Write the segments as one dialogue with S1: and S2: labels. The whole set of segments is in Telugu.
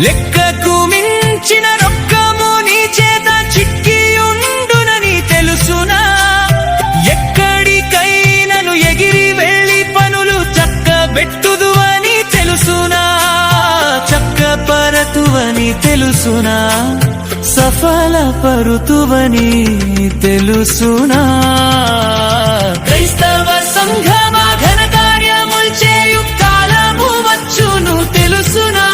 S1: లెక్కకు మించిన రొక్కము నీ చేత చిక్కి ఉండునని తెలుసునా? ఎక్కడికైనను ఎగిరి వెళ్ళి పనులు చక్కబెట్టుదువని తెలుసునా? చక్కపరతువని తెలుసునా? సఫలపరుతువని తెలుసునా? క్రైస్తవ సంఘమా ఘన కార్యముల్ చేయు కాలము వచ్చును తెలుసునా?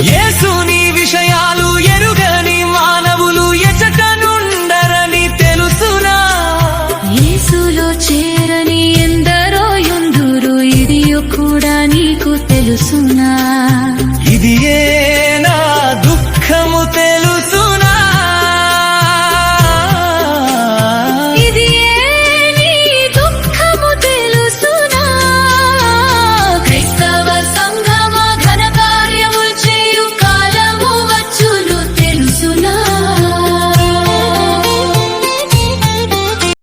S1: యేసుని విషయాలు ఎరుగని మానవులు ఎచటనుండరని తెలుసునా?
S2: యేసులో చేరని ఎందరో యుందురు, ఇది కూడా నీకు తెలుసునా?
S1: ఇది ఏ